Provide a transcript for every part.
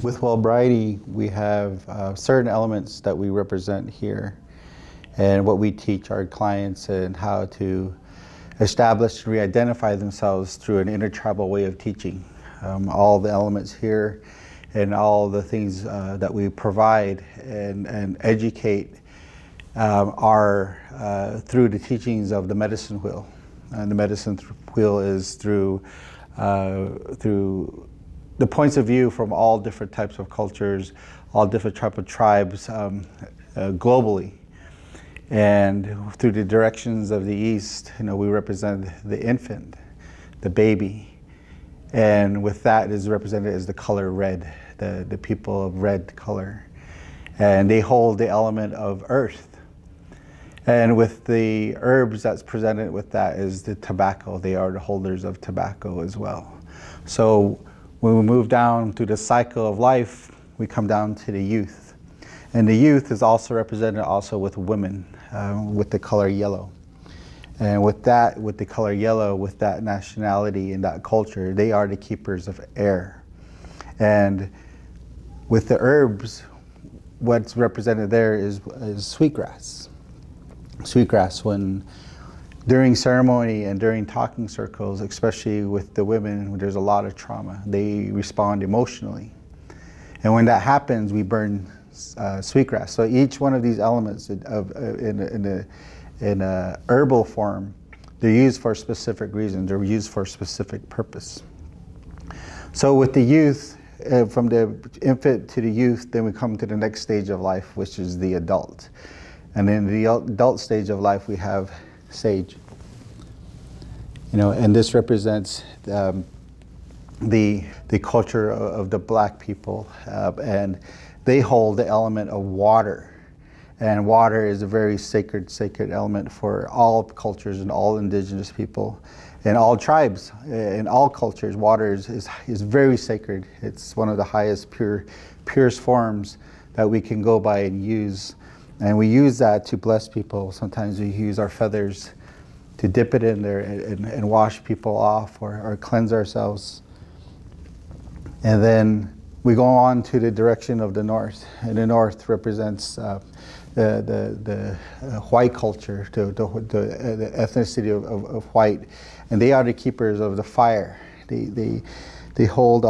With wellbriety, we have certain elements that we represent here, and what we teach our clients and how to establish and re-identify themselves through an intertribal way of teaching. All the elements here and all the things that we provide and educate are through the teachings of the medicine wheel. And the medicine wheel is through the points of view from all different types of cultures, all different types of tribes globally. And through the directions of the East, we represent the infant, the baby. And with that is represented as the color red, the people of red color. And they hold the element of earth. And with the herbs that's presented with that is the tobacco. They are the holders of tobacco as well. So when we move down through the cycle of life, we come down to the youth. And the youth is also represented also with women, with the color yellow. And with that, with the color yellow, with that nationality and that culture, they are the keepers of air. And with the herbs, what's represented there is sweetgrass. Sweetgrass, when during ceremony and during talking circles, especially with the women, when there's a lot of trauma, they respond emotionally. And when that happens, we burn sweetgrass. So each one of these elements in a herbal form, they're used for a specific reason. They're used for a specific purpose. So with the youth, from the infant to the youth, then we come to the next stage of life, which is the adult. And in the adult stage of life, we have sage. And this represents the culture of the black people, and they hold the element of water. And water is a very sacred element for all cultures and all indigenous people and all tribes. In all cultures, water is very sacred. It's one of the highest, purest forms that we can go by and use. And we use that to bless people. Sometimes we use our feathers to dip it in there and wash people off or cleanse ourselves. And then we go on to the direction of the north. And the north represents the white culture, the ethnicity of white. And they are the keepers of the fire. They hold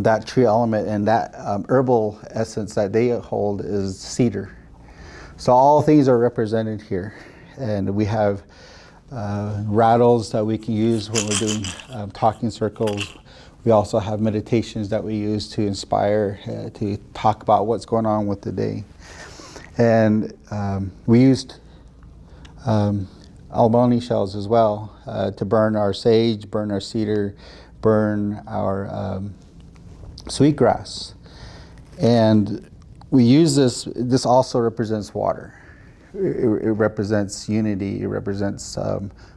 that tree element, and that herbal essence that they hold is cedar. So all things are represented here. And we have rattles that we can use when we're doing talking circles. We also have meditations that we use to inspire, to talk about what's going on with the day. And we used abalone shells as well to burn our sage, burn our cedar, burn our sweetgrass. And we use this also represents water. It represents unity, it represents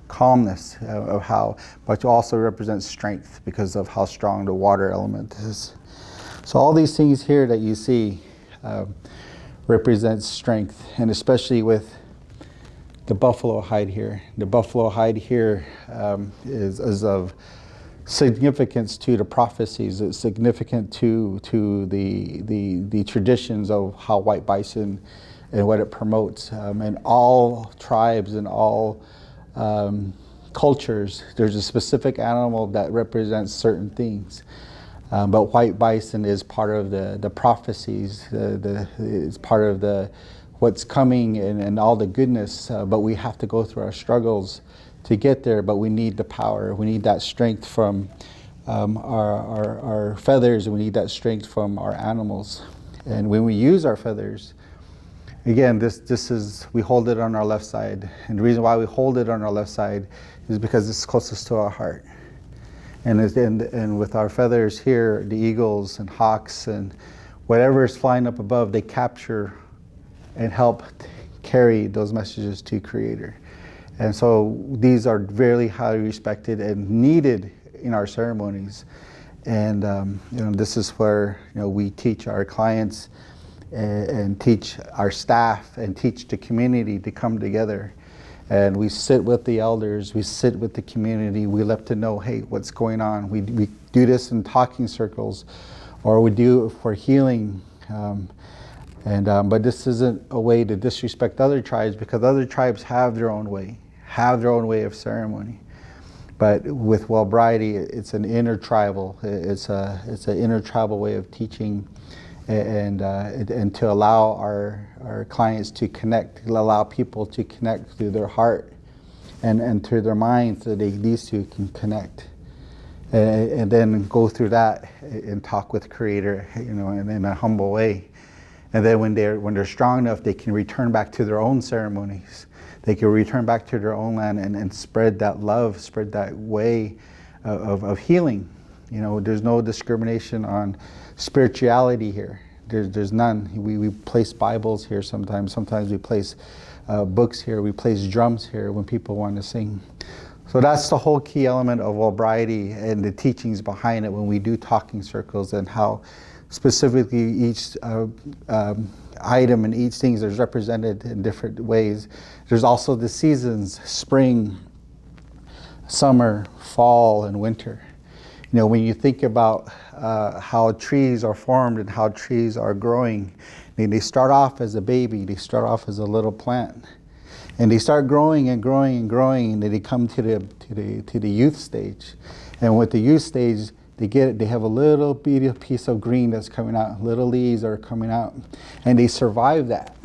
calmness but it also represents strength because of how strong the water element is. So all these things here that you see represents strength, and especially with the buffalo hide here. The buffalo hide here is of significance to the prophecies. It's significant to the traditions of how white bison and what it promotes. And all tribes and all cultures, there's a specific animal that represents certain things. But white bison is part of the prophecies. It's part of what's coming and all the goodness. But we have to go through our struggles to get there. But we need the power. We need that strength from our feathers, and we need that strength from our animals. And when we use our feathers, again, this is, we hold it on our left side. And the reason why we hold it on our left side is because it's closest to our heart. And with our feathers here, the eagles and hawks and whatever is flying up above, they capture and help carry those messages to Creator. And so these are very highly respected and needed in our ceremonies. And this is where we teach our clients and teach our staff and teach the community to come together. And we sit with the elders, we sit with the community, we let them know, hey, what's going on? We do this in talking circles, or we do it for healing. But this isn't a way to disrespect other tribes, because other tribes have their own way of ceremony. But with wellbriety, it's an intertribal. It's an intertribal way of teaching, and to allow our clients to connect, allow people to connect through their heart and through their mind, so these two can connect, and then go through that and talk with Creator, in a humble way. And then when they're strong enough, they can return back to their own ceremonies. They can return back to their own land and spread that love, spread that way of healing. There's no discrimination on spirituality here. There's none. We place Bibles here sometimes. Sometimes we place books here. We place drums here when people want to sing. So that's the whole key element of wellbriety and the teachings behind it when we do talking circles, and how specifically each item and each thing is represented in different ways. There's also the seasons: spring, summer, fall, and winter. When you think about how trees are formed and how trees are growing, they start off as a baby, they start off as a little plant, and they start growing and growing and growing, and then they come to the youth stage. And with the youth stage, they have a little bitty piece of green that's coming out, little leaves are coming out, and they survive that.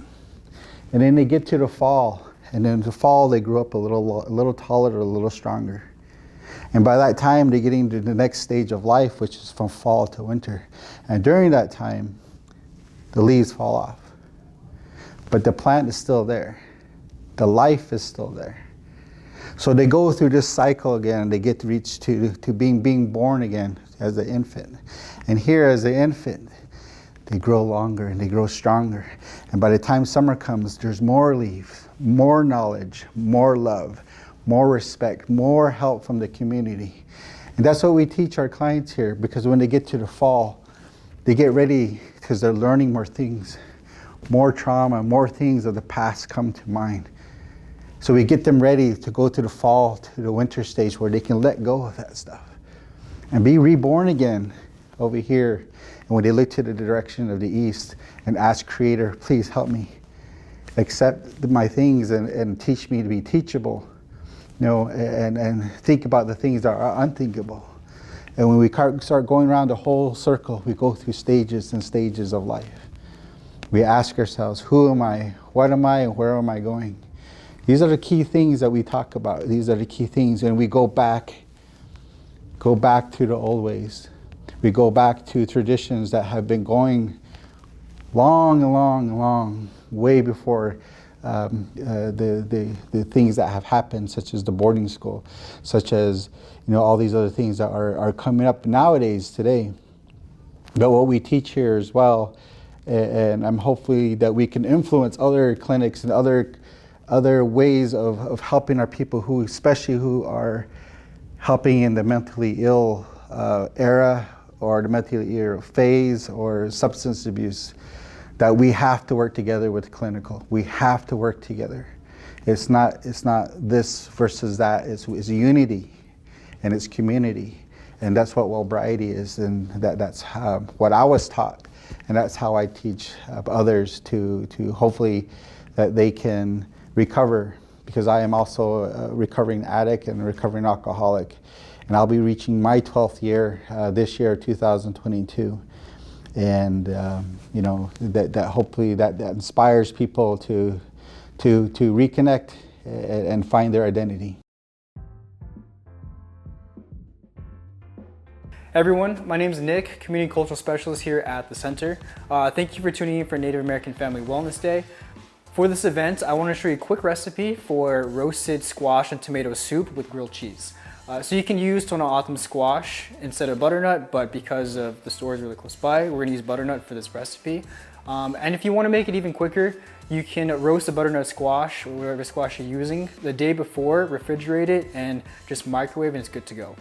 And then they get to the fall, and then the fall they grow up a little taller, a little stronger. And by that time, they're getting to the next stage of life, which is from fall to winter. And during that time, the leaves fall off. But the plant is still there. The life is still there. So they go through this cycle again, and they get to reach to being born again as an infant. And here as an infant, they grow longer and they grow stronger. And by the time summer comes, there's more leaves, more knowledge, more love, more respect, more help from the community. And that's what we teach our clients here, because when they get to the fall, they get ready because they're learning more things. More trauma, more things of the past come to mind. So we get them ready to go to the fall, to the winter stage, where they can let go of that stuff and be reborn again over here. And when they look to the direction of the east and ask Creator, please help me accept my things and teach me to be teachable, and think about the things that are unthinkable. And when we start going around the whole circle, we go through stages and stages of life. We ask ourselves, who am I, what am I, and where am I going? These are the key things that we talk about. These are the key things. And we go back to the old ways. We go back to traditions that have been going long, way before the things that have happened, such as the boarding school, such as all these other things that are coming up nowadays today. But what we teach here as well, and I'm hopefully that we can influence other clinics and other ways of helping our people especially who are helping in the mentally ill era, or the mentally ill phase, or substance abuse, that we have to work together with clinical. We have to work together. It's not this versus that. It's unity, and it's community, and that's what wellbriety is, and that's what I was taught, and that's how I teach others to hopefully that they can recover, because I am also a recovering addict and a recovering alcoholic, and I'll be reaching my 12th year this year, 2022, and that hopefully that inspires people to reconnect and find their identity. Everyone, my name is Nick, Community Cultural Specialist here at the Center. Thank you for tuning in for Native American Family Wellness Day. For this event, I want to show you a quick recipe for roasted squash and tomato soup with grilled cheese. So you can use Tohono O'odham squash instead of butternut, but because of the store is really close by, we're going to use butternut for this recipe. And if you want to make it even quicker, you can roast a butternut squash, or whatever squash you're using, the day before, refrigerate it, and just microwave, and it's good to go.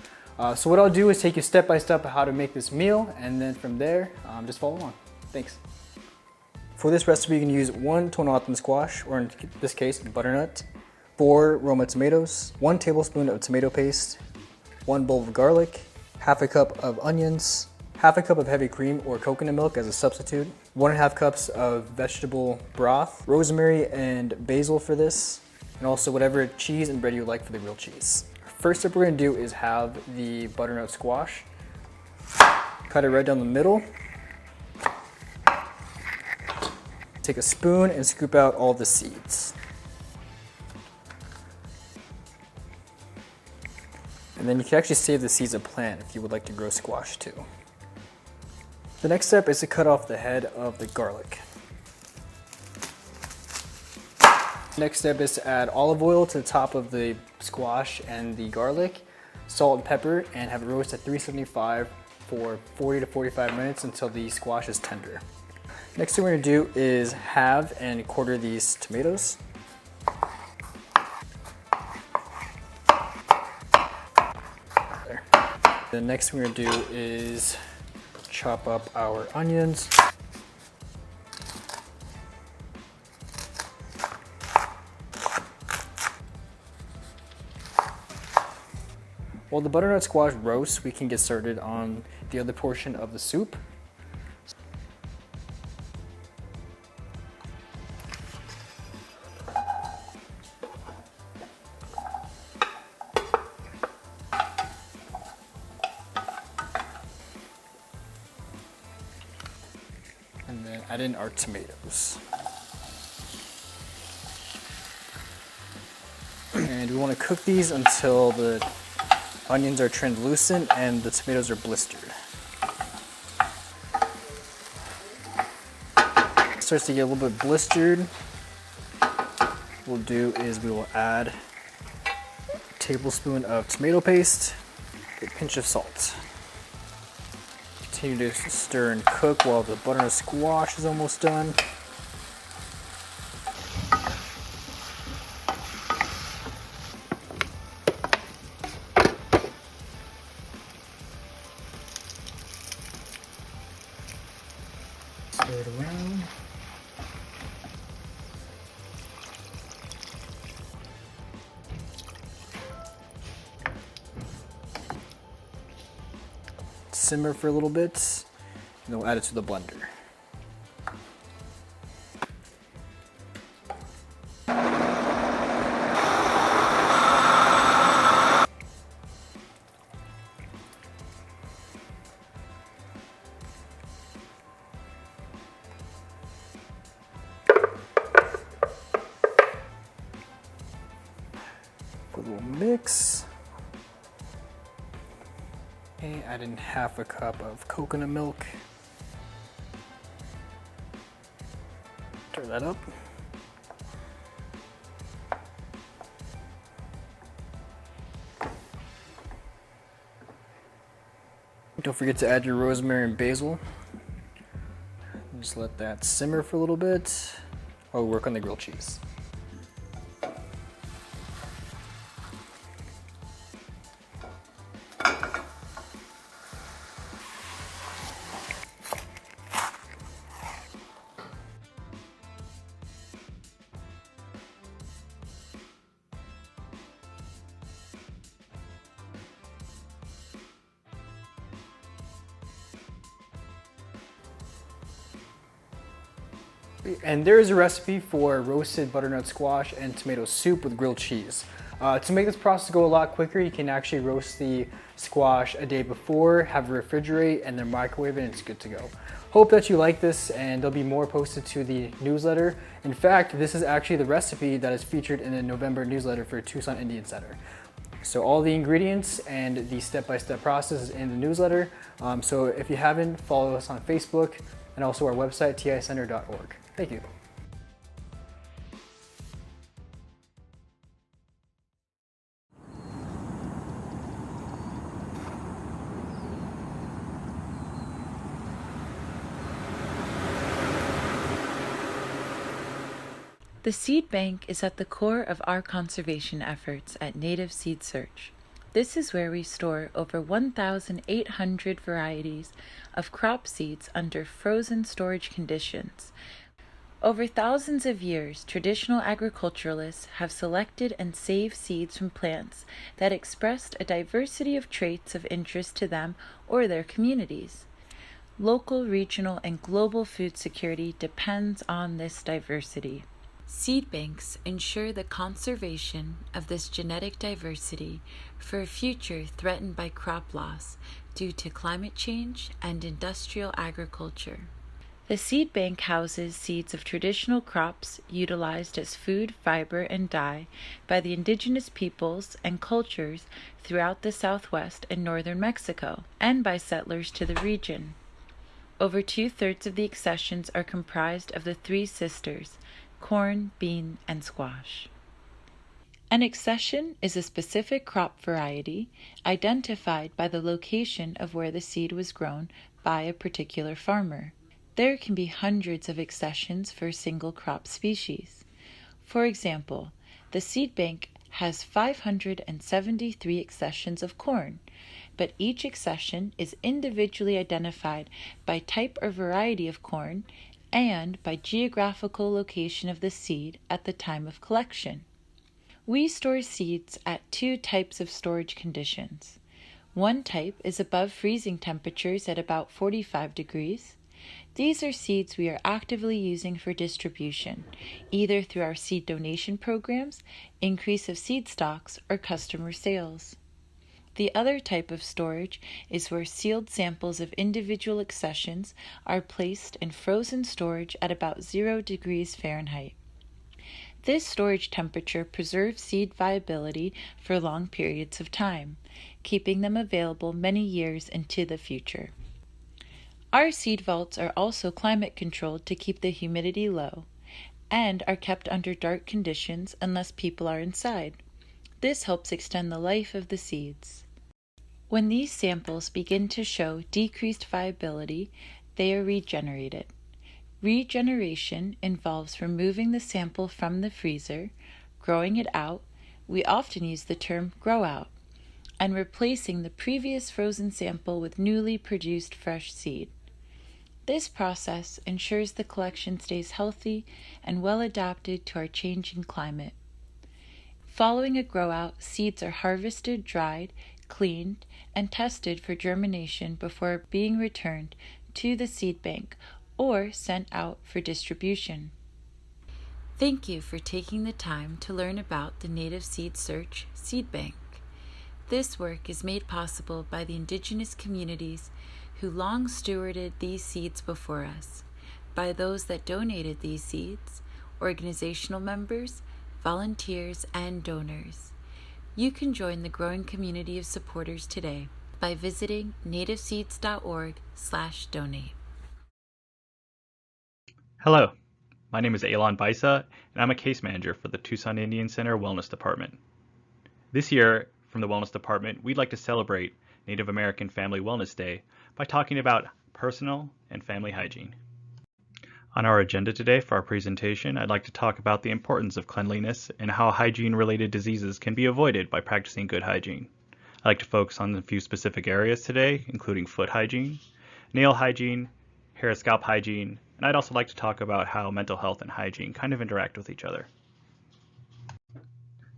So what I'll do is take you step by step of how to make this meal, and then from there, just follow along. Thanks. For this recipe, you can use 1 Tohono O'odham squash, or in this case, butternut, 4 Roma tomatoes, 1 tablespoon of tomato paste, 1 bowl of garlic, half a cup of onions, half a cup of heavy cream or coconut milk as a substitute, 1.5 cups of vegetable broth, rosemary and basil for this, and also whatever cheese and bread you would like for the grilled cheese. First step we're gonna do is have the butternut squash. Cut it right down the middle. Take a spoon and scoop out all the seeds. And then you can actually save the seeds of plant if you would like to grow squash too. The next step is to cut off the head of the garlic. Next step is to add olive oil to the top of the squash and the garlic, salt and pepper, and have it roast at 375 for 40 to 45 minutes until the squash is tender. Next thing we're gonna do is halve and quarter these tomatoes. There. The next thing we're gonna do is chop up our onions. While the butternut squash roasts, we can get started on the other portion of the soup. And then add in our tomatoes. And we want to cook these until the onions are translucent and the tomatoes are blistered. It starts to get a little bit blistered. What we'll do is we will add a tablespoon of tomato paste, a pinch of salt. Continue to stir and cook while the butternut squash is almost done. Stir it around. Simmer for a little bit, and then we'll add it to the blender. Put a little mix. Okay, add in half a cup of coconut milk. Stir that up. Don't forget to add your rosemary and basil. Just let that simmer for a little bit while we work on the grilled cheese. And there is a recipe for roasted butternut squash and tomato soup with grilled cheese. To make this process go a lot quicker, you can actually roast the squash a day before, have it refrigerate, and then microwave it, and it's good to go. Hope that you like this, and there'll be more posted to the newsletter. In fact, this is actually the recipe that is featured in the November newsletter for Tucson Indian Center. So all the ingredients and the step-by-step process is in the newsletter. So if you haven't, follow us on Facebook and also our website, ticenter.org. Thank you. The seed bank is at the core of our conservation efforts at Native Seed Search. This is where we store over 1,800 varieties of crop seeds under frozen storage conditions. Over thousands of years, traditional agriculturalists have selected and saved seeds from plants that expressed a diversity of traits of interest to them or their communities. Local, regional, and global food security depends on this diversity. Seed banks ensure the conservation of this genetic diversity for a future threatened by crop loss due to climate change and industrial agriculture. The seed bank houses seeds of traditional crops utilized as food, fiber, and dye by the indigenous peoples and cultures throughout the southwest and northern Mexico, and by settlers to the region. Over 2/3 of the accessions are comprised of the three sisters, corn, bean, and squash. An accession is a specific crop variety identified by the location of where the seed was grown by a particular farmer. There can be hundreds of accessions for a single crop species. For example, the seed bank has 573 accessions of corn, but each accession is individually identified by type or variety of corn and by geographical location of the seed at the time of collection. We store seeds at two types of storage conditions. One type is above freezing temperatures at about 45 degrees. These are seeds we are actively using for distribution, either through our seed donation programs, increase of seed stocks, or customer sales. The other type of storage is where sealed samples of individual accessions are placed in frozen storage at about 0 degrees Fahrenheit. This storage temperature preserves seed viability for long periods of time, keeping them available many years into the future. Our seed vaults are also climate controlled to keep the humidity low, and are kept under dark conditions unless people are inside. This helps extend the life of the seeds. When these samples begin to show decreased viability, they are regenerated. Regeneration involves removing the sample from the freezer, growing it out, we often use the term grow out, and replacing the previous frozen sample with newly produced fresh seed. This process ensures the collection stays healthy and well adapted to our changing climate. Following a grow out, seeds are harvested, dried, cleaned, and tested for germination before being returned to the seed bank or sent out for distribution. Thank you for taking the time to learn about the Native Seed Search Seed Bank. This work is made possible by the indigenous communities who long stewarded these seeds before us, by those that donated these seeds, organizational members, volunteers, and donors. You can join the growing community of supporters today by visiting nativeseeds.org/donate. Hello, my name is Elon Baisa, and I'm a case manager for the Tucson Indian Center Wellness Department. This year, from the Wellness Department, we'd like to celebrate Native American Family Wellness Day by talking about personal and family hygiene. On our agenda today for our presentation, I'd like to talk about the importance of cleanliness and how hygiene-related diseases can be avoided by practicing good hygiene. I'd like to focus on a few specific areas today, including foot hygiene, nail hygiene, hair and scalp hygiene, and I'd also like to talk about how mental health and hygiene kind of interact with each other.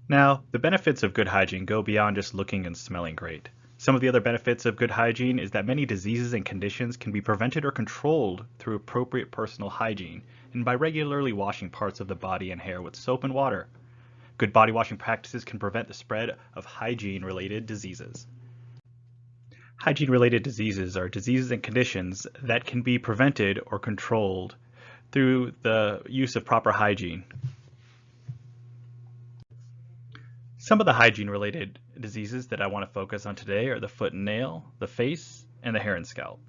Now, the benefits of good hygiene go beyond just looking and smelling great. Some of the other benefits of good hygiene is that many diseases and conditions can be prevented or controlled through appropriate personal hygiene and by regularly washing parts of the body and hair with soap and water. Good body washing practices can prevent the spread of hygiene-related diseases. Hygiene-related diseases are diseases and conditions that can be prevented or controlled through the use of proper hygiene. Some of the hygiene-related diseases that I want to focus on today are the foot and nail, the face, and the hair and scalp.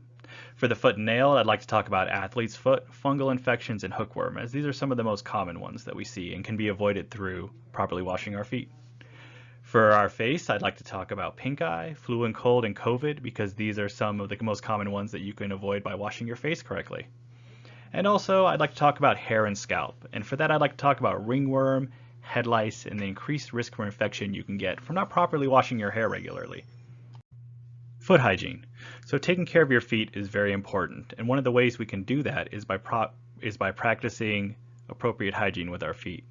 For the foot and nail, I'd like to talk about athlete's foot, fungal infections, and hookworm, as these are some of the most common ones that we see and can be avoided through properly washing our feet. For our face, I'd like to talk about pink eye, flu and cold, and COVID, because these are some of the most common ones that you can avoid by washing your face correctly. And also, I'd like to talk about hair and scalp, and for that I'd like to talk about ringworm, head lice, and the increased risk for infection you can get from not properly washing your hair regularly. Foot hygiene. So taking care of your feet is very important, and one of the ways we can do that is by practicing appropriate hygiene with our feet.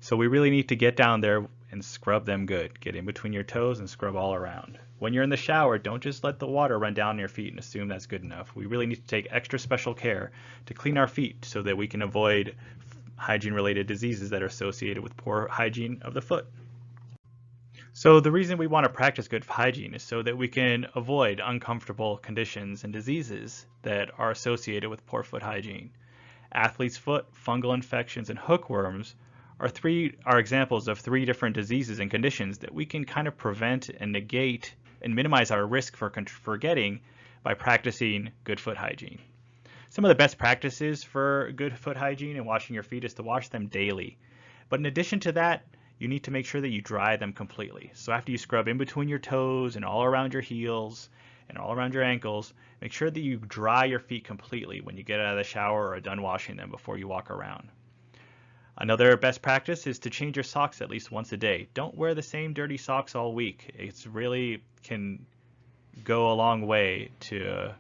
So we really need to get down there and scrub them good. Get in between your toes and scrub all around. When you're in the shower, don't just let the water run down your feet and assume that's good enough. We really need to take extra special care to clean our feet so that we can avoid hygiene-related diseases that are associated with poor hygiene of the foot. So the reason we want to practice good hygiene is so that we can avoid uncomfortable conditions and diseases that are associated with poor foot hygiene. Athlete's foot, fungal infections, and hookworms are examples of 3 different diseases and conditions that we can kind of prevent and negate and minimize our risk for getting by practicing good foot hygiene. Some of the best practices for good foot hygiene and washing your feet is to wash them daily. But in addition to that, you need to make sure that you dry them completely. So after you scrub in between your toes and all around your heels and all around your ankles, make sure that you dry your feet completely when you get out of the shower or are done washing them before you walk around. Another best practice is to change your socks at least once a day. Don't wear the same dirty socks all week. It really can go a long way to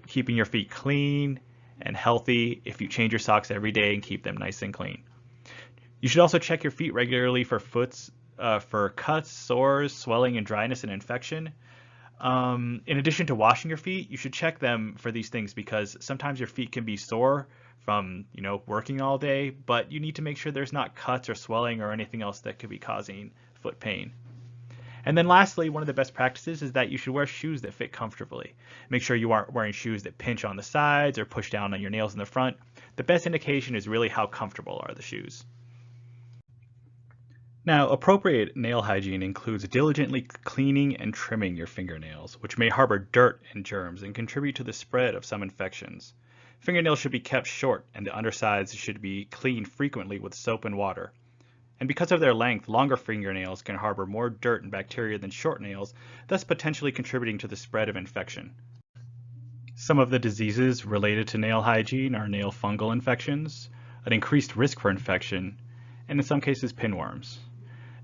keeping your feet clean and healthy if you change your socks every day and keep them nice and clean. You should also check your feet regularly for cuts, sores, swelling, and dryness and infection. In addition to washing your feet, you should check them for these things because sometimes your feet can be sore from working all day, but you need to make sure there's not cuts or swelling or anything else that could be causing foot pain. And then lastly, one of the best practices is that you should wear shoes that fit comfortably. Make sure you aren't wearing shoes that pinch on the sides or push down on your nails in the front. The best indication is really how comfortable are the shoes. Now, appropriate nail hygiene includes diligently cleaning and trimming your fingernails, which may harbor dirt and germs and contribute to the spread of some infections. Fingernails should be kept short, and the undersides should be cleaned frequently with soap and water. And because of their length, longer fingernails can harbor more dirt and bacteria than short nails, thus potentially contributing to the spread of infection. Some of the diseases related to nail hygiene are nail fungal infections, an increased risk for infection, and in some cases pinworms.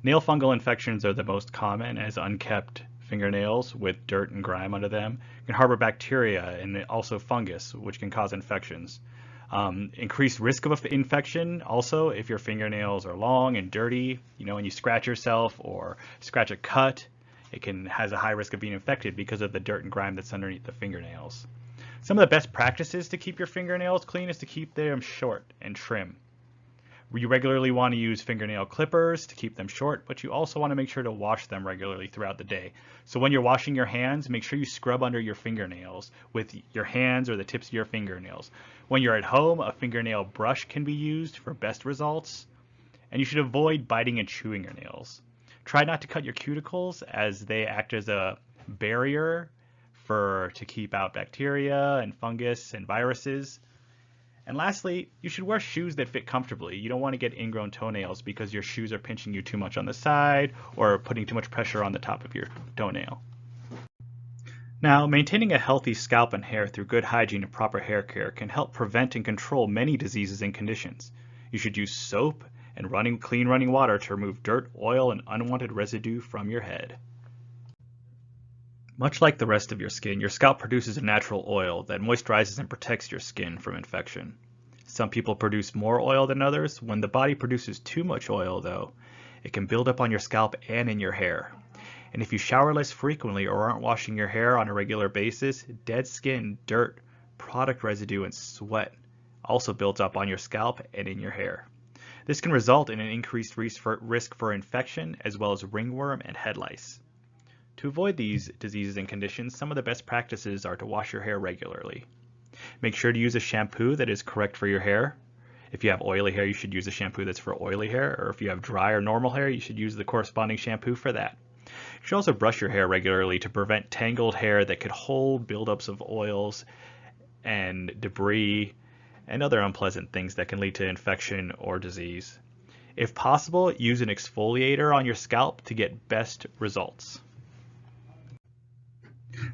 Nail fungal infections are the most common, as unkept fingernails with dirt and grime under them can harbor bacteria and also fungus, which can cause infections. Increased risk of infection also if your fingernails are long and dirty, when you scratch yourself or scratch a cut, has a high risk of being infected because of the dirt and grime that's underneath the fingernails. Some of the best practices to keep your fingernails clean is to keep them short and trim. You regularly want to use fingernail clippers to keep them short, but you also want to make sure to wash them regularly throughout the day. So when you're washing your hands, make sure you scrub under your fingernails with your hands or the tips of your fingernails. When you're at home, a fingernail brush can be used for best results, and you should avoid biting and chewing your nails. Try not to cut your cuticles as they act as a barrier to keep out bacteria and fungus and viruses. And lastly, you should wear shoes that fit comfortably. You don't want to get ingrown toenails because your shoes are pinching you too much on the side or putting too much pressure on the top of your toenail. Now, maintaining a healthy scalp and hair through good hygiene and proper hair care can help prevent and control many diseases and conditions. You should use soap and clean running water to remove dirt, oil, and unwanted residue from your head. Much like the rest of your skin, your scalp produces a natural oil that moisturizes and protects your skin from infection. Some people produce more oil than others. When the body produces too much oil, though, it can build up on your scalp and in your hair. And if you shower less frequently or aren't washing your hair on a regular basis, dead skin, dirt, product residue, and sweat also builds up on your scalp and in your hair. This can result in an increased risk for infection as well as ringworm and head lice. To avoid these diseases and conditions, some of the best practices are to wash your hair regularly. Make sure to use a shampoo that is correct for your hair. If you have oily hair, you should use a shampoo that's for oily hair, or if you have dry or normal hair, you should use the corresponding shampoo for that. You should also brush your hair regularly to prevent tangled hair that could hold buildups of oils and debris and other unpleasant things that can lead to infection or disease. If possible, use an exfoliator on your scalp to get best results.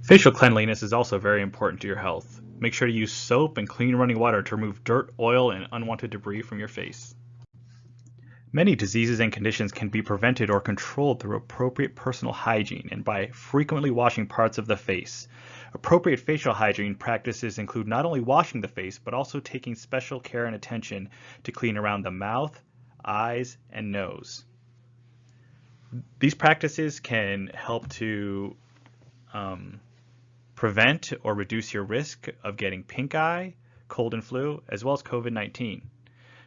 Facial cleanliness is also very important to your health. Make sure to use soap and clean running water to remove dirt, oil, and unwanted debris from your face. Many diseases and conditions can be prevented or controlled through appropriate personal hygiene and by frequently washing parts of the face. Appropriate facial hygiene practices include not only washing the face, but also taking special care and attention to clean around the mouth, eyes, and nose. These practices can help to prevent or reduce your risk of getting pink eye, cold and flu, as well as COVID-19.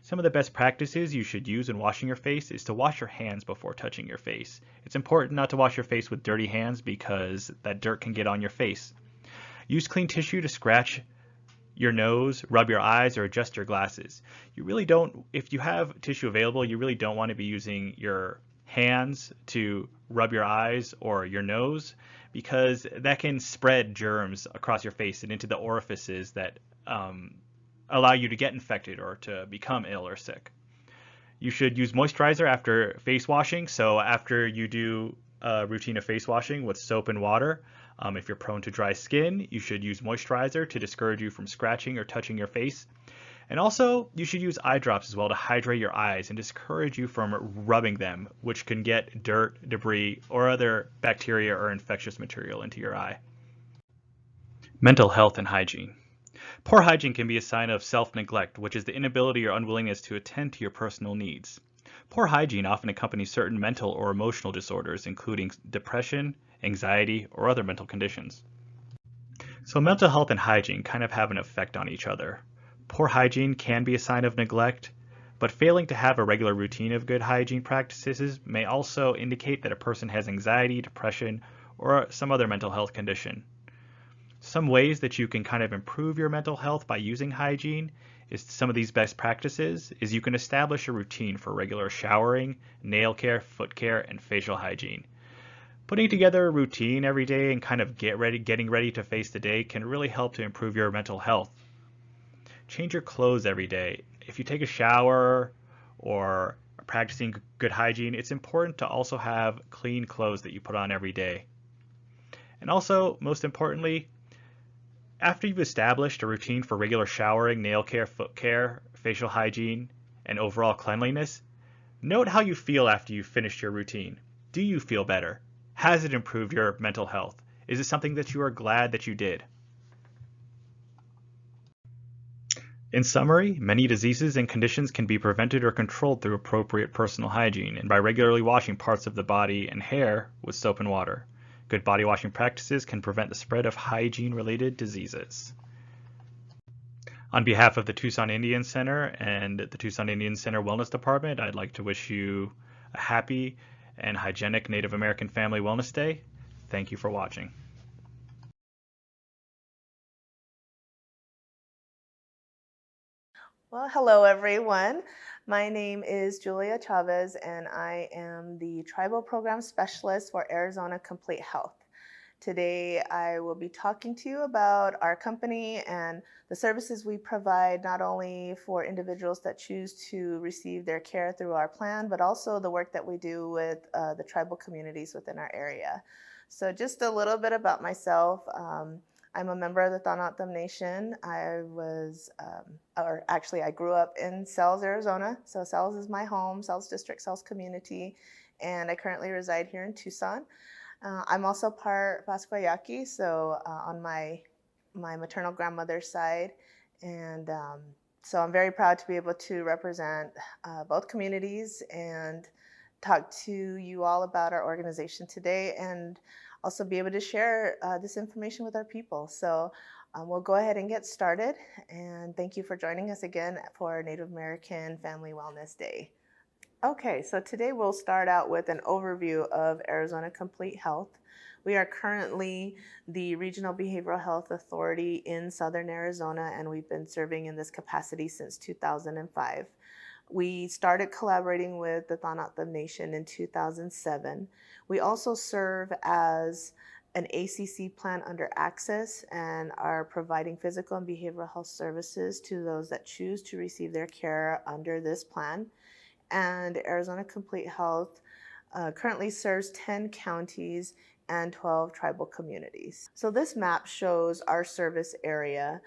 Some of the best practices you should use when washing your face is to wash your hands before touching your face. It's important not to wash your face with dirty hands because that dirt can get on your face. Use clean tissue to scratch your nose, rub your eyes, or adjust your glasses. You really don't, if you have tissue available, you really don't want to be using your hands to rub your eyes or your nose because that can spread germs across your face and into the orifices that allow you to get infected or to become ill or sick. You should use moisturizer after face washing. So after you do a routine of face washing with soap and water, if you're prone to dry skin, you should use moisturizer to discourage you from scratching or touching your face. And also, you should use eye drops as well to hydrate your eyes and discourage you from rubbing them, which can get dirt, debris, or other bacteria or infectious material into your eye. Mental health and hygiene. Poor hygiene can be a sign of self-neglect, which is the inability or unwillingness to attend to your personal needs. Poor hygiene often accompanies certain mental or emotional disorders, including depression, anxiety, or other mental conditions. So mental health and hygiene kind of have an effect on each other. Poor hygiene can be a sign of neglect, but failing to have a regular routine of good hygiene practices may also indicate that a person has anxiety, depression, or some other mental health condition. Some ways that you can kind of improve your mental health by using hygiene is some of these best practices is you can establish a routine for regular showering, nail care, foot care, and facial hygiene. Putting together a routine every day and kind of getting ready to face the day can really help to improve your mental health. Change your clothes every day. If you take a shower or are practicing good hygiene, it's important to also have clean clothes that you put on every day. And also, most importantly, after you've established a routine for regular showering, nail care, foot care, facial hygiene, and overall cleanliness, note how you feel after you've finished your routine. Do you feel better? Has it improved your mental health? Is it something that you are glad that you did? In summary, many diseases and conditions can be prevented or controlled through appropriate personal hygiene and by regularly washing parts of the body and hair with soap and water. Good body washing practices can prevent the spread of hygiene-related diseases. On behalf of the Tucson Indian Center and the Tucson Indian Center Wellness Department, I'd like to wish you a happy and hygienic Native American Family Wellness Day. Thank you for watching. Well, hello everyone. My name is Julia Chavez and I am the Tribal Program Specialist for Arizona Complete Health. Today I will be talking to you about our company and the services we provide not only for individuals that choose to receive their care through our plan, but also the work that we do with the tribal communities within our area. So just a little bit about myself. I'm a member of the Tohono Nation. I grew up in Sells, Arizona. So Sells is my home, Sells District, Sells Community, and I currently reside here in Tucson. I'm also part Pascua Yaqui, so on my maternal grandmother's side. And so I'm very proud to be able to represent both communities and talk to you all about our organization today and also be able to share this information with our people. So we'll go ahead and get started. And thank you for joining us again for Native American Family Wellness Day. Okay, so today we'll start out with an overview of Arizona Complete Health. We are currently the Regional Behavioral Health Authority in Southern Arizona, and we've been serving in this capacity since 2005. We started collaborating with the Tohono Nation in 2007. We also serve as an ACC plan under AzCH and are providing physical and behavioral health services to those that choose to receive their care under this plan. And Arizona Complete Health currently serves 10 counties and 12 tribal communities. So this map shows our service area.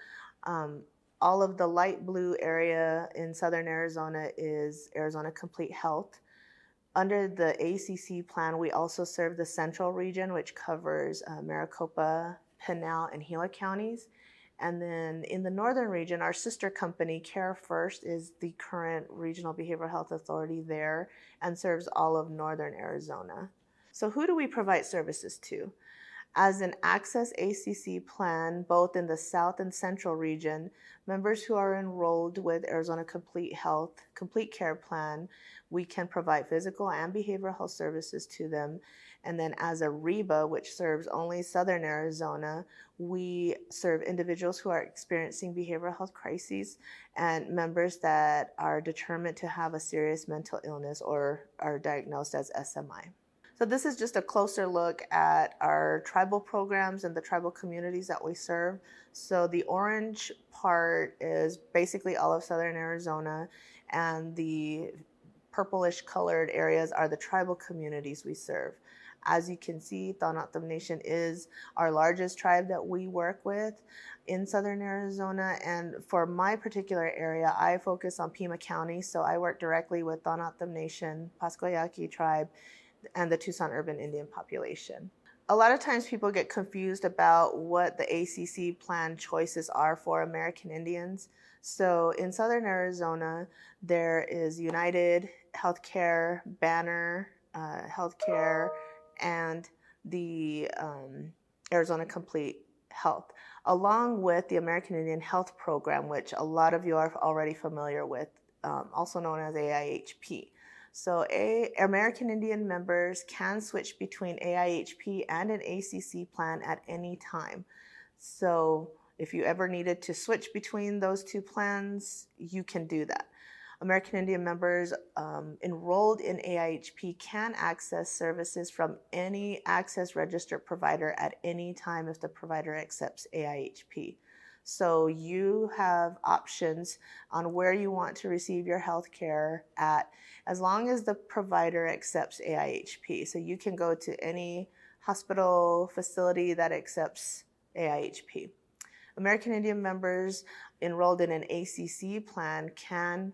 All of the light blue area in Southern Arizona is Arizona Complete Health. Under the ACC plan, we also serve the central region, which covers Maricopa, Pinal, and Gila counties. And then in the northern region, our sister company, Care First, is the current regional behavioral health authority there and serves all of northern Arizona. So who do we provide services to? As an AzCH ACC plan, both in the south and central region, members who are enrolled with Arizona Complete Health, Complete Care Plan, we can provide physical and behavioral health services to them. And then as a RBHA, which serves only southern Arizona, we serve individuals who are experiencing behavioral health crises and members that are determined to have a serious mental illness or are diagnosed as SMI. So this is just a closer look at our tribal programs and the tribal communities that we serve. So the orange part is basically all of southern Arizona, and the purplish colored areas are the tribal communities we serve. As you can see, Tohono Nation is our largest tribe that we work with in southern Arizona. And for my particular area, I focus on Pima County. So I work directly with Tohono Nation, Pascua Yaqui tribe, and the Tucson urban Indian population. A lot of times people get confused about what the ACC plan choices are for American Indians. So in southern Arizona, there is United Healthcare, Banner Healthcare, and the Arizona Complete Health, along with the American Indian Health Program, which a lot of you are already familiar with, also known as AIHP. So American Indian members can switch between AIHP and an ACC plan at any time. So if you ever needed to switch between those two plans, you can do that. American Indian members enrolled in AIHP can access services from any AzCH registered provider at any time if the provider accepts AIHP. So you have options on where you want to receive your health care at, as long as the provider accepts AIHP. So you can go to any hospital facility that accepts AIHP. American Indian members enrolled in an ACC plan can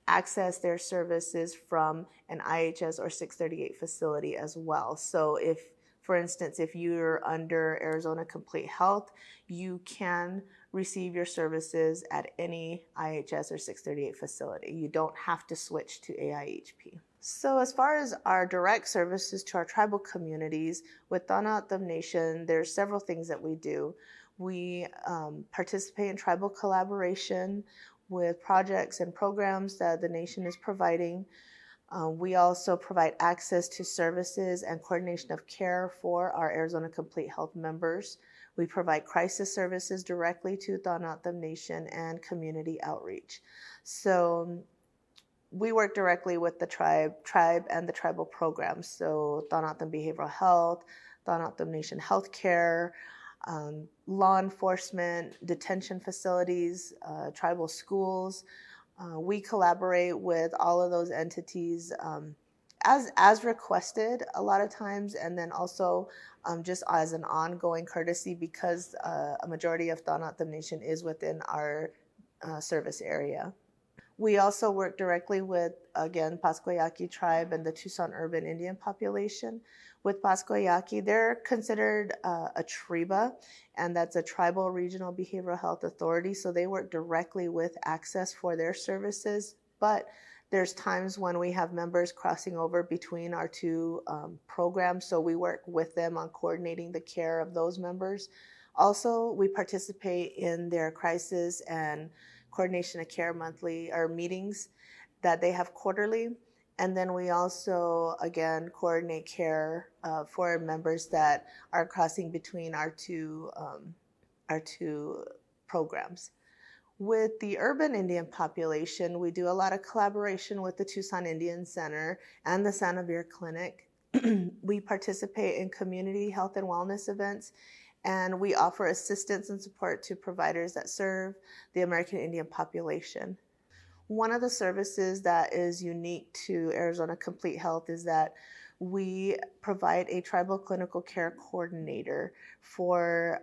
access their services from an IHS or 638 facility as well. So if, for instance, if you're under Arizona Complete Health, you can receive your services at any IHS or 638 facility. You don't have to switch to AIHP. So as far as our direct services to our tribal communities, with Tohono Nation, there's several things that we do. We participate in tribal collaboration with projects and programs that the nation is providing. We also provide access to services and coordination of care for our Arizona Complete Health members. We provide crisis services directly to Tohono Nation and community outreach. So we work directly with the tribe and the tribal programs. So Tohono Behavioral Health, Tohono Nation Healthcare, law enforcement, detention facilities, tribal schools. We collaborate with all of those entities as requested a lot of times, and then also just as an ongoing courtesy because a majority of Tohono Nation is within our service area. We also work directly with, again, Pascua Yaqui tribe and the Tucson urban Indian population. With Pascua Yaqui, they're considered a TRIBA, and that's a Tribal Regional Behavioral Health Authority, so they work directly with AzCH for their services, but there's times when we have members crossing over between our two programs, so we work with them on coordinating the care of those members. Also, we participate in their crisis and coordination of care monthly or meetings that they have quarterly. And then we also, again, coordinate care for members that are crossing between our two programs. With the urban Indian population, we do a lot of collaboration with the Tucson Indian Center and the Sanavir Clinic. We participate in community health and wellness events, and we offer assistance and support to providers that serve the American Indian population. One of the services that is unique to Arizona Complete Health is that we provide a tribal clinical care coordinator for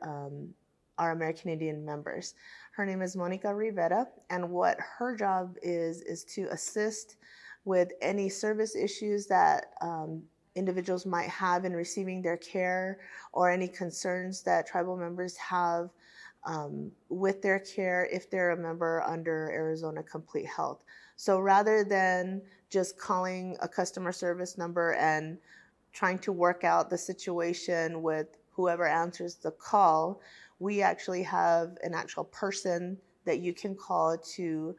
our American Indian members. Her name is Monica Rivera, and what her job is to assist with any service issues that individuals might have in receiving their care, or any concerns that tribal members have with their care if they're a member under Arizona Complete Health. So rather than just calling a customer service number and trying to work out the situation with whoever answers the call, we actually have an actual person that you can call to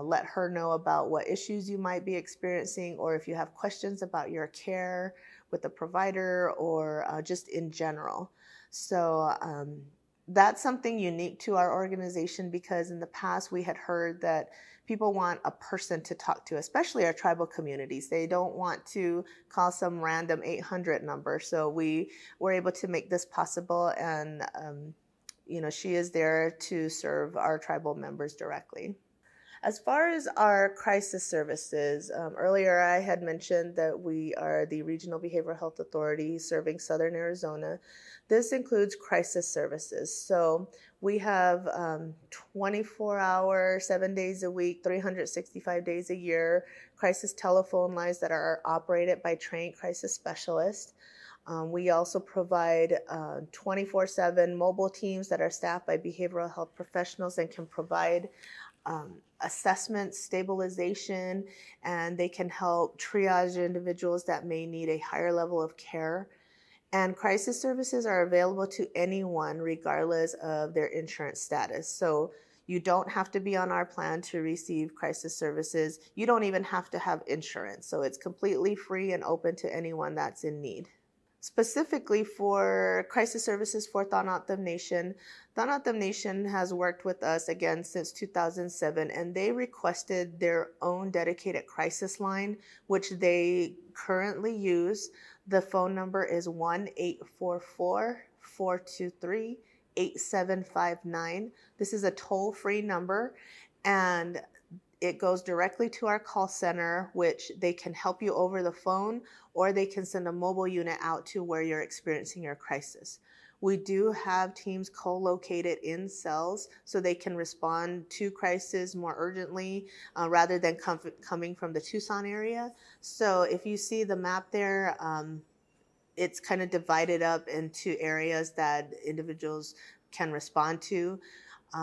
let her know about what issues you might be experiencing, or if you have questions about your care with the provider, or just in general. So that's something unique to our organization, because in the past we had heard that people want a person to talk to, especially our tribal communities. They don't want to call some random 800 number. So we were able to make this possible, and she is there to serve our tribal members directly. As far as our crisis services, earlier I had mentioned that we are the Regional Behavioral Health Authority serving Southern Arizona. This includes crisis services. So we have 24-hour, 7 days a week, 365 days a year, crisis telephone lines that are operated by trained crisis specialists. We also provide 24/7 mobile teams that are staffed by behavioral health professionals and can provide assessment, stabilization, and they can help triage individuals that may need a higher level of care. And crisis services are available to anyone regardless of their insurance status. So you don't have to be on our plan to receive crisis services. You don't even have to have insurance. So it's completely free and open to anyone that's in need. Specifically for crisis services for Thanatam Nation, Thanatam Nation has worked with us again since 2007, and they requested their own dedicated crisis line, which they currently use. The phone number is 1-844-423-8759. This is a toll-free number, and it goes directly to our call center, which they can help you over the phone, or they can send a mobile unit out to where you're experiencing your crisis. We do have teams co-located in cells so they can respond to crisis more urgently rather than coming from the Tucson area. So if you see the map there, it's kind of divided up into areas that individuals can respond to.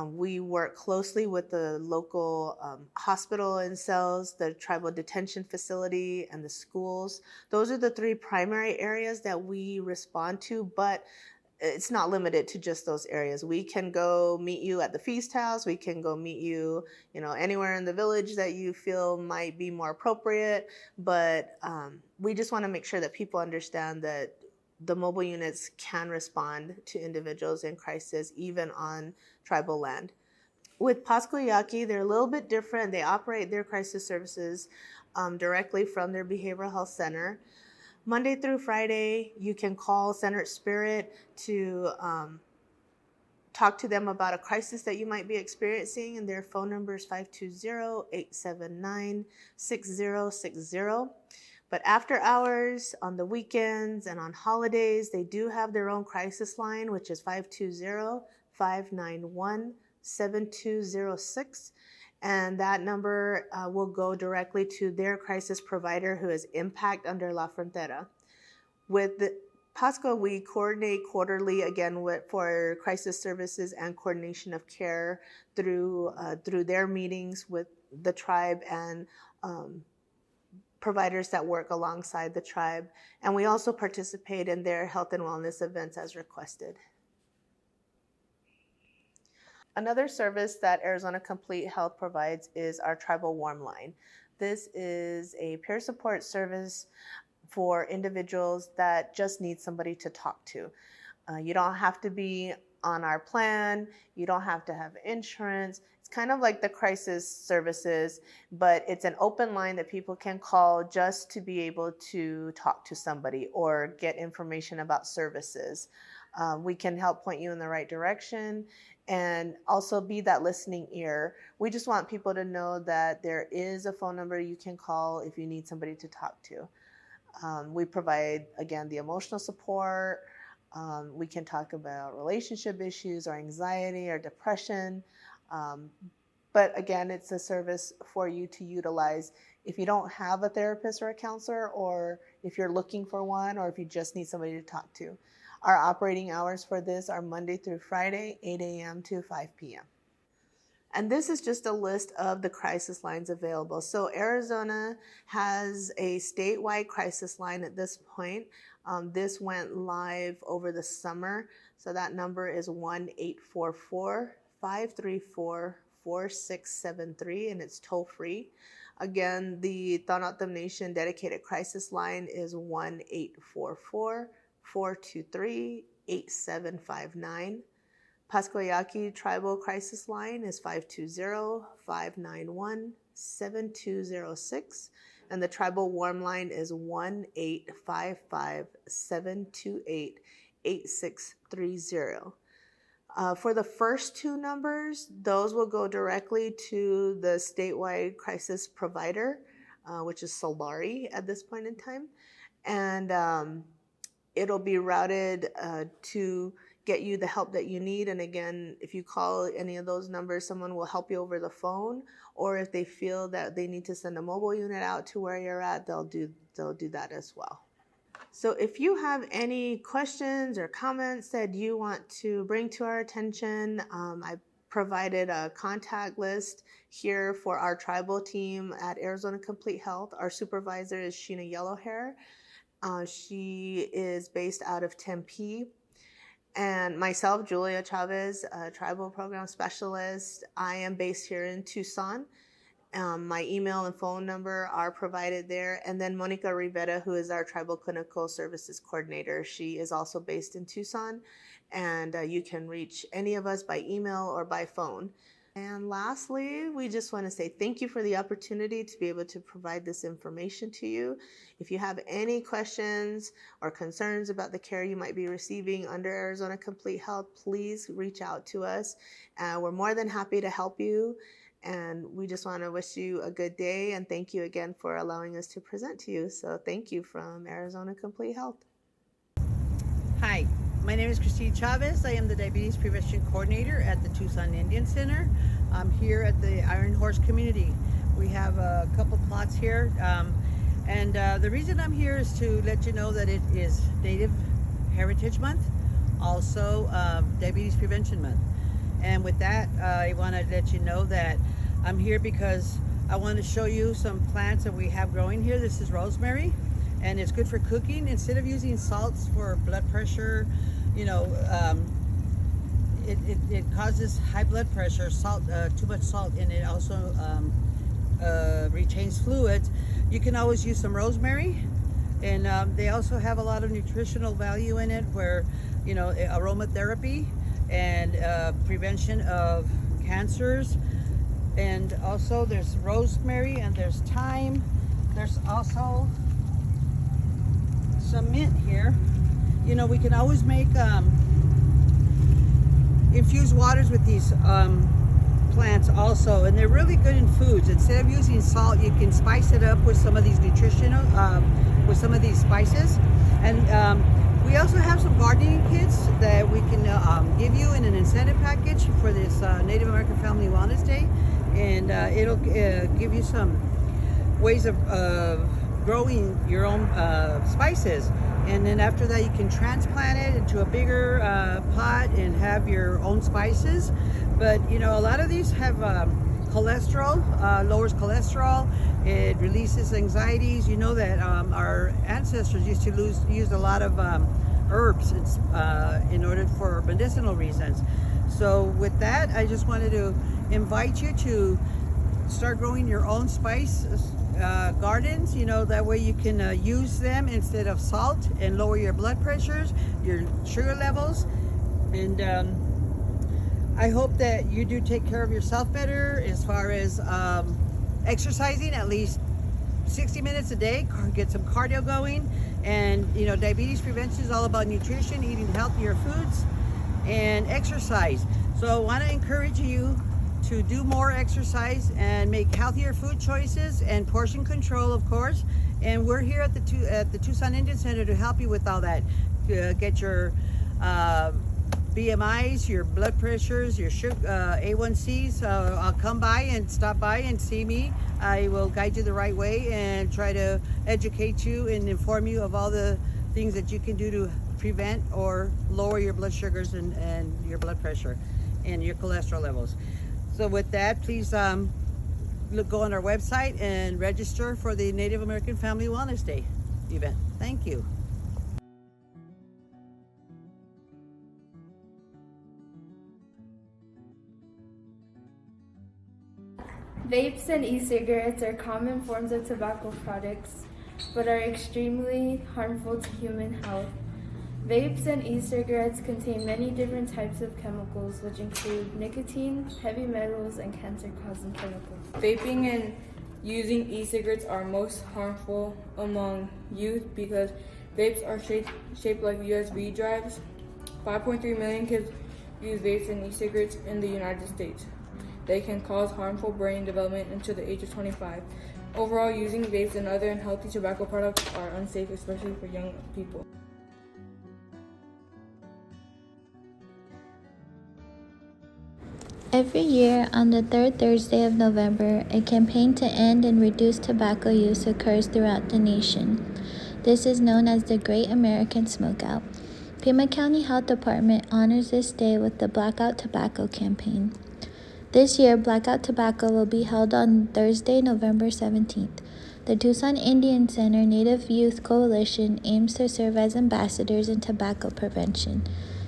We work closely with the local hospital and cells, the tribal detention facility, and the schools. Those are the three primary areas that we respond to, but it's not limited to just those areas. We can go meet you at the feast house. We can go meet you, anywhere in the village that you feel might be more appropriate. But we just want to make sure that people understand that the mobile units can respond to individuals in crisis, even on tribal land. With Pascua Yaqui, they're a little bit different. They operate their crisis services directly from their behavioral health center. Monday through Friday, you can call Centered Spirit to talk to them about a crisis that you might be experiencing, and their phone number is 520-879-6060. But after hours, on the weekends, and on holidays, they do have their own crisis line, which is 520-591-7206. And that number will go directly to their crisis provider, who is Impact under La Frontera. With the Pascua, we coordinate quarterly, again, for crisis services and coordination of care through their meetings with the tribe and providers that work alongside the tribe. And we also participate in their health and wellness events as requested. Another service that Arizona Complete Health provides is our Tribal Warm Line. This is a peer support service for individuals that just need somebody to talk to. You don't have to be on our plan. You don't have to have insurance. It's kind of like the crisis services, but it's an open line that people can call just to be able to talk to somebody or get information about services. We can help point you in the right direction and also be that listening ear. We just want people to know that there is a phone number you can call if you need somebody to talk to. We provide, again, the emotional support. We can talk about relationship issues or anxiety or depression. But again, it's a service for you to utilize if you don't have a therapist or a counselor, or if you're looking for one, or if you just need somebody to talk to. Our operating hours for this are Monday through Friday, 8 a.m. to 5 p.m. And this is just a list of the crisis lines available. So Arizona has a statewide crisis line at this point. This went live over the summer. So that number is 1-844-534-4673, and it's toll free. Again, the Thaw Not the Nation dedicated crisis line is 1-844-423-8759. Pascua Yaqui Tribal Crisis Line is 520-591-7206. And the Tribal Warm Line is 1-855-728-8630. For the first two numbers, those will go directly to the statewide crisis provider, which is Solari at this point in time. And it'll be routed to get you the help that you need. And again, if you call any of those numbers, someone will help you over the phone, or if they feel that they need to send a mobile unit out to where you're at, they'll do that as well. So if you have any questions or comments that you want to bring to our attention, I provided a contact list here for our tribal team at Arizona Complete Health. Our supervisor is Sheena Yellowhair. She is based out of Tempe. And myself, Julia Chavez, a tribal program specialist. I am based here in Tucson. My email and phone number are provided there. And then Monica Rivera, who is our tribal clinical services coordinator. She is also based in Tucson. And you can reach any of us by email or by phone. And lastly, we just want to say thank you for the opportunity to be able to provide this information to you. If you have any questions or concerns about the care you might be receiving under Arizona Complete Health, please reach out to us. We're more than happy to help you. And we just want to wish you a good day. And thank you again for allowing us to present to you. So thank you from Arizona Complete Health. Hi. My name is Christine Chavez. I am the Diabetes Prevention Coordinator at the Tucson Indian Center. I'm here at the Iron Horse community. We have a couple plots here. The reason I'm here is to let you know that it is Native Heritage Month, also Diabetes Prevention Month. And with that, I want to let you know that I'm here because I want to show you some plants that we have growing here. This is rosemary. And it's good for cooking. Instead of using salts for blood pressure, you know, it causes high blood pressure, too much salt, and it also retains fluids. You can always use some rosemary, and they also have a lot of nutritional value in it, where, you know, aromatherapy and prevention of cancers. And also there's rosemary and there's thyme. There's also some mint here. You know, we can always make infused waters with these plants also, and they're really good in foods. Instead of using salt, you can spice it up with some of these with some of these spices. And we also have some gardening kits that we can give you in an incentive package for this Native American Family Wellness Day, and it'll give you some ways of growing your own spices. And then after that, you can transplant it into a bigger pot and have your own spices. But you know, a lot of these have cholesterol, lowers cholesterol. It releases anxieties. You know that our ancestors used to use a lot of herbs in order for medicinal reasons. So with that, I just wanted to invite you to start growing your own spice gardens. You know, that way you can use them instead of salt, and lower your blood pressures, your sugar levels. And I hope that you do take care of yourself better as far as exercising at least 60 minutes a day, get some cardio going. And you know, diabetes prevention is all about nutrition, eating healthier foods, and exercise. So I want to encourage you to do more exercise and make healthier food choices and portion control, of course. And we're here at the Tucson Indian Center to help you with all that. To get your BMIs, your blood pressures, your sugar, A1Cs. I'll come by and stop by and see me. I will guide you the right way and try to educate you and inform you of all the things that you can do to prevent or lower your blood sugars and your blood pressure and your cholesterol levels. So with that, please go on our website and register for the Native American Family Wellness Day event. Thank you. Vapes and e-cigarettes are common forms of tobacco products, but are extremely harmful to human health. Vapes and e-cigarettes contain many different types of chemicals, which include nicotine, heavy metals, and cancer-causing chemicals. Vaping and using e-cigarettes are most harmful among youth because vapes are shaped like USB drives. 5.3 million kids use vapes and e-cigarettes in the United States. They can cause harmful brain development until the age of 25. Overall, using vapes and other unhealthy tobacco products are unsafe, especially for young people. Every year, on the third Thursday of November, a campaign to end and reduce tobacco use occurs throughout the nation. This is known as the Great American Smokeout. Pima County Health Department honors this day with the Blackout Tobacco campaign. This year, Blackout Tobacco will be held on Thursday, November 17th. The Tucson Indian Center Native Youth Coalition aims to serve as ambassadors in tobacco prevention.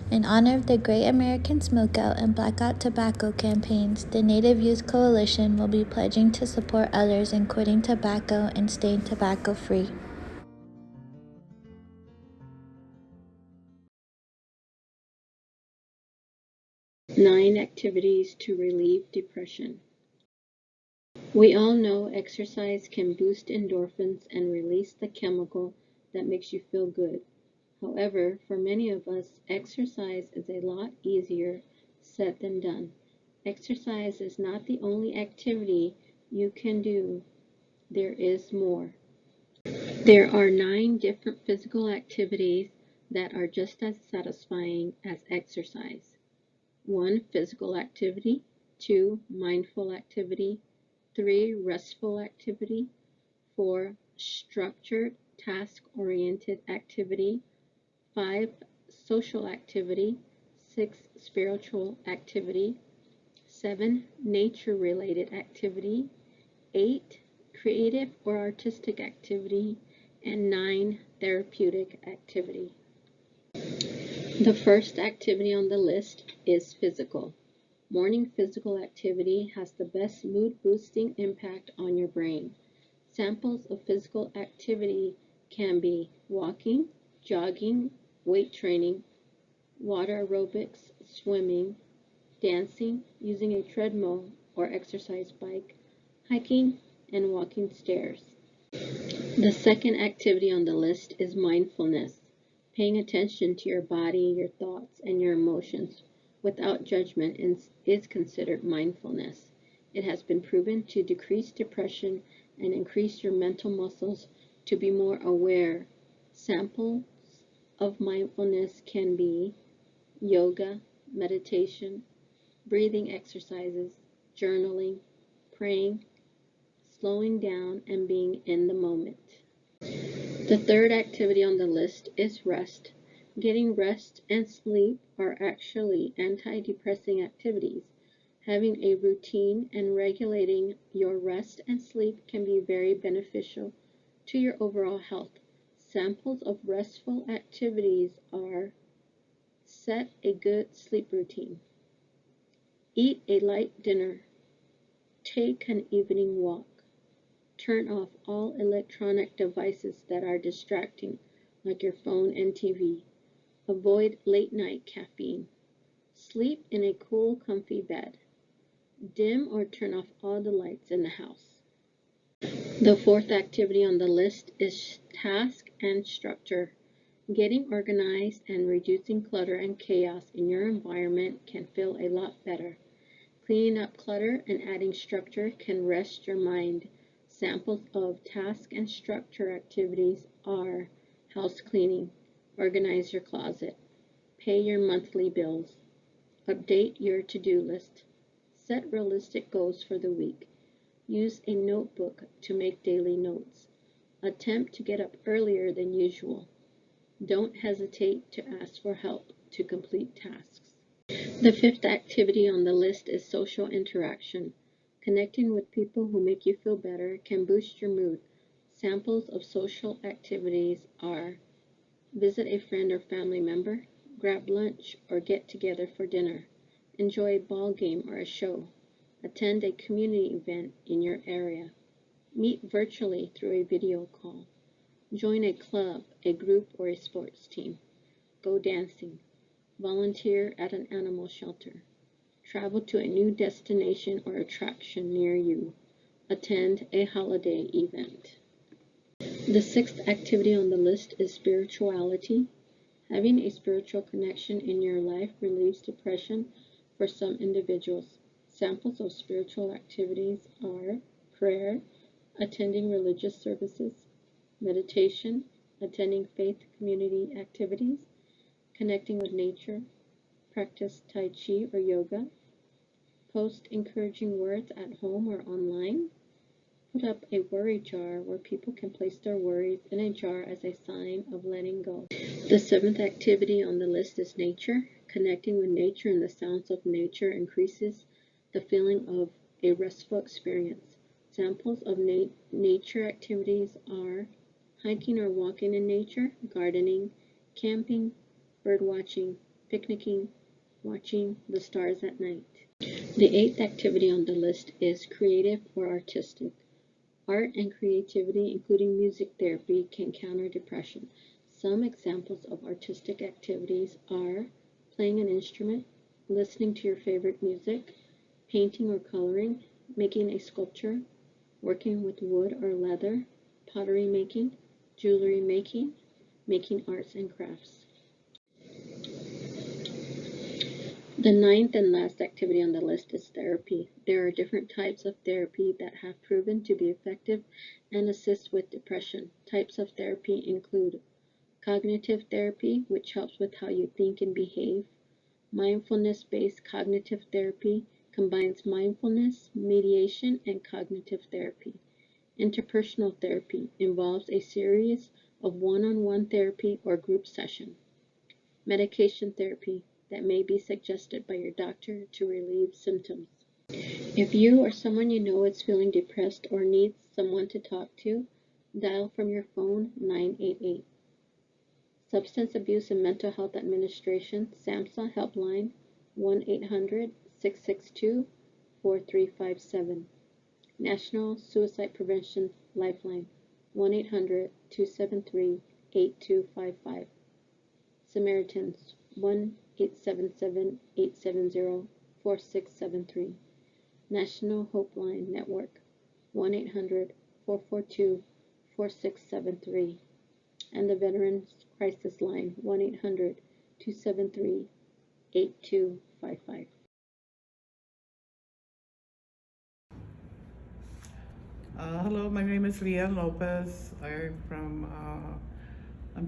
In honor of the Great American Smokeout and Blackout Tobacco campaigns, the Native Youth Coalition will be pledging to support others in quitting tobacco and staying tobacco-free. Nine activities to relieve depression. We all know exercise can boost endorphins and release the chemical that makes you feel good. However, for many of us, exercise is a lot easier said than done. Exercise is not the only activity you can do. There is more. There are 9 different physical activities that are just as satisfying as exercise. 1. Physical activity. 2. Mindful activity. 3. Restful activity. 4. Structured, task-oriented activity. 5. Social activity. 6. Spiritual activity. 7. Nature-related activity. 8. Creative or artistic activity. And 9. Therapeutic activity. The first activity on the list is physical. Morning physical activity has the best mood-boosting impact on your brain. Samples of physical activity can be walking, jogging, weight training, water aerobics, swimming, dancing, using a treadmill or exercise bike, hiking, and walking stairs. The second activity on the list is mindfulness. Paying attention to your body, your thoughts, and your emotions without judgment is considered mindfulness. It has been proven to decrease depression and increase your mental muscles to be more aware. Samples of mindfulness can be yoga, meditation, breathing exercises, journaling, praying, slowing down, and being in the moment. The third activity on the list is rest. Getting rest and sleep are actually antidepressing activities. Having a routine and regulating your rest and sleep can be very beneficial to your overall health. Samples of restful activities are: set a good sleep routine, eat a light dinner, take an evening walk, turn off all electronic devices that are distracting, like your phone and TV. Avoid late-night caffeine. Sleep in a cool, comfy bed. Dim or turn off all the lights in the house. The fourth activity on the list is task and structure. Getting organized and reducing clutter and chaos in your environment can feel a lot better. Cleaning up clutter and adding structure can rest your mind. Samples of task and structure activities are house cleaning, organize your closet, pay your monthly bills, update your to-do list, set realistic goals for the week, use a notebook to make daily notes, attempt to get up earlier than usual, Don't hesitate to ask for help to complete tasks. The fifth activity on the list is social interaction. Connecting with people who make you feel better can boost your mood. Samples of social activities are visit a friend or family member, grab lunch or get together for dinner, enjoy a ball game or a show, attend a community event in your area, meet virtually through a video call, join a club, a group, or a sports team, go dancing, volunteer at an animal shelter, travel to a new destination or attraction near you, attend a holiday event. The sixth activity on the list is spirituality. Having a spiritual connection in your life relieves depression for some individuals. Samples of spiritual activities are prayer, attending religious services, meditation, attending faith community activities, connecting with nature, practice Tai Chi or yoga, post encouraging words at home or online, put up a worry jar where people can place their worries in a jar as a sign of letting go. The seventh activity on the list is nature. Connecting with nature and the sounds of nature increases the feeling of a restful experience. Samples of nature activities are hiking or walking in nature, gardening, camping, bird watching, picnicking, watching the stars at night. The eighth activity on the list is creative or artistic. Art and creativity, including music therapy, can counter depression. Some examples of artistic activities are playing an instrument, listening to your favorite music, painting or coloring, making a sculpture, working with wood or leather, pottery making, jewelry making, making arts and crafts. The ninth and last activity on the list is therapy. There are different types of therapy that have proven to be effective and assist with depression. Types of therapy include cognitive therapy, which helps with how you think and behave. Mindfulness-based cognitive therapy combines mindfulness, mediation, and cognitive therapy. Interpersonal therapy involves a series of one-on-one therapy or group session. Medication therapy that may be suggested by your doctor to relieve symptoms. If you or someone you know is feeling depressed or needs someone to talk to, dial from your phone 988. Substance Abuse and Mental Health Administration, SAMHSA helpline 1-800-662-4357. National Suicide Prevention Lifeline 1-800-273-8255. Samaritans 1-877-870-4673. National Hope Line Network 1-800-442-4673. And the Veterans Crisis Line 1-800-273-8255. Hello, my name is Leanne Lopez. I'm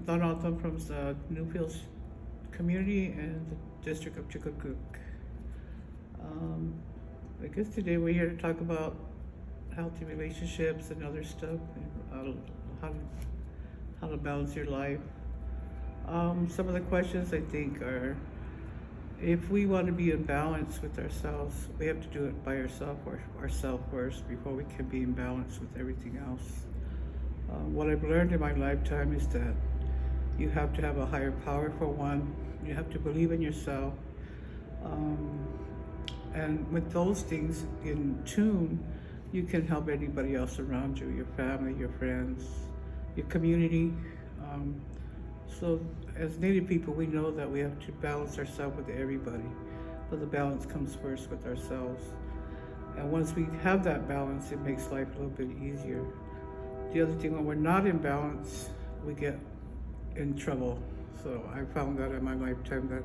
Tohono from the Newfields community and the district of Chickacook. I guess today we're here to talk about healthy relationships and other stuff, and how to balance your life. Some of the questions I think are, if we want to be in balance with ourselves, we have to do it by ourselves first before we can be in balance with everything else. What I've learned in my lifetime is that you have to have a higher power for one. You have to believe in yourself. And with those things in tune, you can help anybody else around you, your family, your friends, your community. So as Native people, we know that we have to balance ourselves with everybody, but the balance comes first with ourselves. And once we have that balance, it makes life a little bit easier. The other thing, when we're not in balance, we get in trouble. So I found that in my lifetime that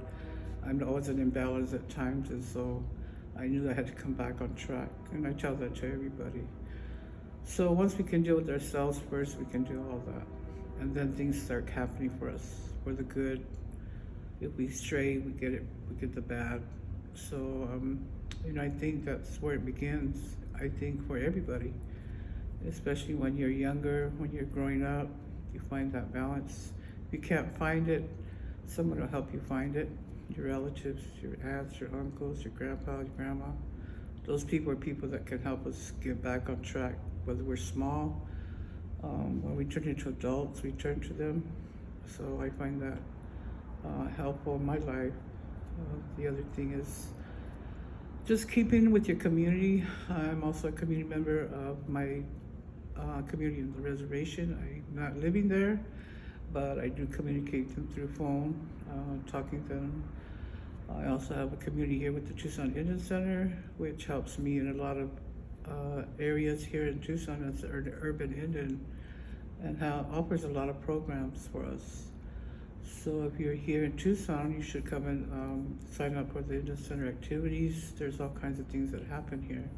I wasn't in balance at times, and so I knew I had to come back on track, and I tell that to everybody. So once we can deal with ourselves first, we can do all that. And then things start happening for us, for the good. If we stray, we get the bad. So, I think that's where it begins, I think, for everybody. Especially when you're younger, when you're growing up, you find that balance. If you can't find it, someone will help you find it. Your relatives, your aunts, your uncles, your grandpa, your grandma. Those people are people that can help us get back on track, whether we're small. When we turn into adults, we turn to them. So I find that helpful in my life. The other thing is just keeping with your community. I'm also a community member of my community in the reservation. I'm not living there, but I do communicate with them through phone, talking to them. I also have a community here with the Tucson Indian Center, which helps me in a lot of areas here in Tucson as an urban Indian, and offers a lot of programs for us. So if you're here in Tucson, you should come and sign up for the Indian Center activities. There's all kinds of things that happen here.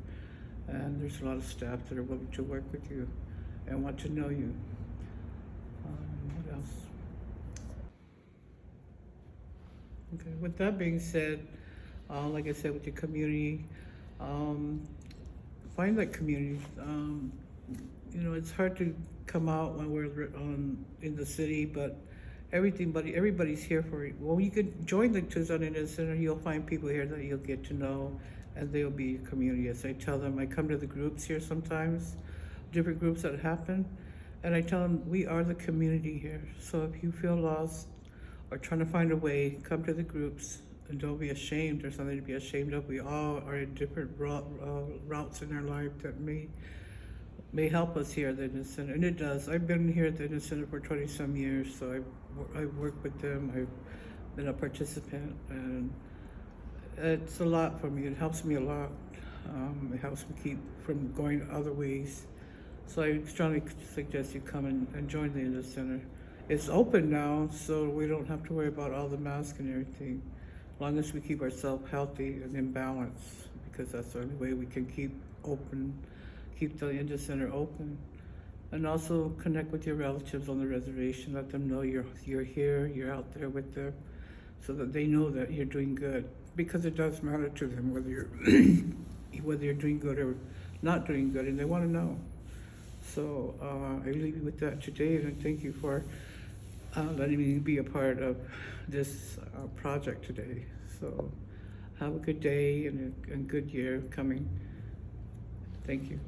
And there's a lot of staff that are willing to work with you and want to know you. What else? Okay, with that being said, like I said, with your community, find that community. You know, it's hard to come out when we're in the city, but everybody's here for you. Well, you could join the Tucson Indian Center. You'll find people here that you'll get to know, and they'll be your community. As I tell them, I come to the groups here sometimes, different groups that happen, and I tell them, we are the community here. So if you feel lost or trying to find a way, come to the groups, and don't be ashamed. There's something to be ashamed of. We all are in different routes in our life that may help us here at the Indian Center, and it does. I've been here at the Indian Center for 20-some years, so I've worked with them. I've been a participant, and it's a lot for me. It helps me a lot. It helps me keep from going other ways. So I strongly suggest you come and join the Indian Center. It's open now, so we don't have to worry about all the masks and everything, as long as we keep ourselves healthy and in balance, because that's the only way we can keep the Indian Center open. And also connect with your relatives on the reservation. Let them know you're here, you're out there with them, so that they know that you're doing good. Because it does matter to them whether you're doing good or not doing good, and they want to know. So I leave you with that today, and thank you for letting me be a part of this project today. So have a good day and a good year coming. Thank you.